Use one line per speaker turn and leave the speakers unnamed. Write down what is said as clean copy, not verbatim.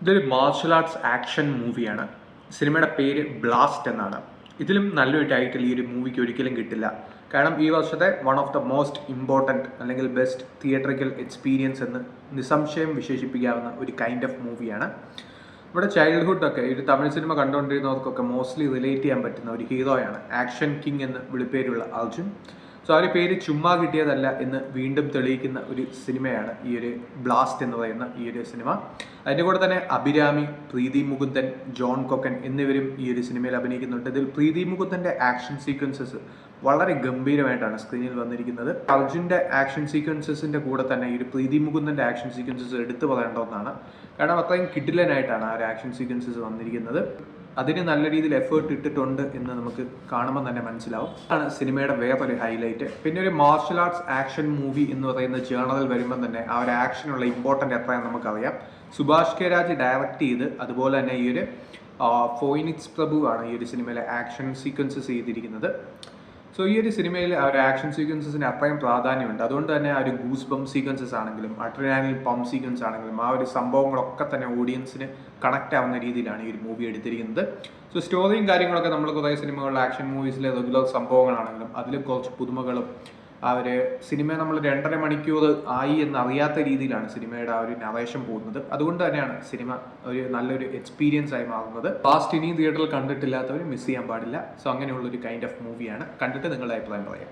ഇതൊരു martial arts action മൂവിയാണ്. സിനിമയുടെ പേര് ബ്ലാസ്റ്റ് എന്നാണ്. ഇതിലും നല്ലൊരു ടൈറ്റിൽ ഈ ഒരു മൂവിക്ക് ഒരിക്കലും കിട്ടില്ല. കാരണം ഈ വർഷത്തെ one of the most important അല്ലെങ്കിൽ ബെസ്റ്റ് തിയേറ്ററിക്കൽ എക്സ്പീരിയൻസ് എന്ന് നിസ്സംശയം വിശേഷിപ്പിക്കാവുന്ന ഒരു കൈൻഡ് ഓഫ് മൂവിയാണ്. നമ്മുടെ ചൈൽഡ്ഹുഡൊക്കെ ഒരു തമിഴ് സിനിമ കണ്ടുകൊണ്ടിരുന്നവർക്കൊക്കെ മോസ്റ്റ്ലി റിലേറ്റ് ചെയ്യാൻ പറ്റുന്ന ഒരു ഹീറോയാണ് ആക്ഷൻ കിങ് എന്ന് വിളിപ്പേരുള്ള അർജുൻ. സോ ആ ഒരു പേര് ചുമ്മാ കിട്ടിയതല്ല എന്ന് വീണ്ടും തെളിയിക്കുന്ന ഒരു സിനിമയാണ് ഈ ഒരു ബ്ലാസ്റ്റ് എന്ന് പറയുന്ന ഈ ഒരു സിനിമ. അതിൻ്റെ കൂടെ തന്നെ അഭിരാമി, പ്രീതി മുകുന്ദൻ, ജോൺ കൊക്കൻ എന്നിവരും ഈ ഒരു സിനിമയിൽ അഭിനയിക്കുന്നുണ്ട്. ഇതിൽ പ്രീതി മുകുന്ദൻ്റെ ആക്ഷൻ സീക്വൻസസ് വളരെ ഗംഭീരമായിട്ടാണ് സ്ക്രീനിൽ വന്നിരിക്കുന്നത്. അർജുൻ്റെ ആക്ഷൻ സീക്വൻസസിൻ്റെ കൂടെ തന്നെ ഈ ഒരു പ്രീതി മുകുന്ദൻ്റെ ആക്ഷൻ സീക്വൻസസ് എടുത്തു പറയേണ്ട ഒന്നാണ്. കാരണം അത്രയും കിഡിലനായിട്ടാണ് ആ ഒരു ആക്ഷൻ സീക്വൻസസ് വന്നിരിക്കുന്നത്. അതിന് നല്ല രീതിയിൽ എഫേർട്ട് ഇട്ടിട്ടുണ്ട് എന്ന് നമുക്ക് കാണുമ്പോൾ തന്നെ മനസ്സിലാവും. ആണ് സിനിമയുടെ വേറൊരു ഹൈലൈറ്റ്. പിന്നെ ഒരു മാർഷൽ ആർട്സ് ആക്ഷൻ മൂവി എന്ന് പറയുന്ന ജേണറിൽ വരുമ്പോൾ തന്നെ ആ ഒരു ആക്ഷനുള്ള ഇമ്പോർട്ടൻ്റ് എത്രയാണെന്ന് നമുക്കറിയാം. സുഭാഷ് കെ രാജ് ഡയറക്റ്റ് ചെയ്ത് അതുപോലെ തന്നെ ഈ ഒരു ഫോയിനിക്സ് പ്രഭു ആണ് ഈ ഒരു സിനിമയിലെ ആക്ഷൻ സീക്വൻസസ് ചെയ്തിരിക്കുന്നത്. സോ ഈ ഒരു സിനിമയിൽ ആ ഒരു ആക്ഷൻ സീക്വൻസസിന് അത്രയും പ്രാധാന്യമുണ്ട്. അതുകൊണ്ട് തന്നെ ആ ഒരു ഗൂസ് പമ്പ് സീക്വൻസസ് ആണെങ്കിലും അഡ്രിനാലിൻ പമ്പ് സീക്വൻസ് ആണെങ്കിലും ആ ഒരു സംഭവങ്ങളൊക്കെ തന്നെ ഓഡിയൻസിന് കണക്റ്റ് ആവുന്ന രീതിയിലാണ് ഈ ഒരു മൂവി എടുത്തിരിക്കുന്നത്. സോ സ്റ്റോറിയും കാര്യങ്ങളൊക്കെ നമ്മൾ കുറേ സിനിമകളിലെ ആക്ഷൻ മൂവീസിലെ റെഗുലർ സംഭവങ്ങളാണെങ്കിലും അതിൽ കുറച്ച് പുതുമകളും ആ ഒരു സിനിമ നമ്മൾ 2.5 മണിക്കൂർ ആയി എന്നറിയാത്ത രീതിയിലാണ് സിനിമയുടെ ആ ഒരു നറേഷൻ പോകുന്നത്. അതുകൊണ്ട് തന്നെയാണ് സിനിമ ഒരു നല്ലൊരു എക്സ്പീരിയൻസ് ആയി മാറുന്നത്. ലാസ്റ്റ് ഇനിയും തിയേറ്ററിൽ കണ്ടിട്ടില്ലാത്തവർ മിസ് ചെയ്യാൻ പാടില്ല. സോ അങ്ങനെയുള്ളൊരു കൈൻഡ് ഓഫ് മൂവിയാണ്. കണ്ടിട്ട് നിങ്ങളുടെ അഭിപ്രായം പറയാം.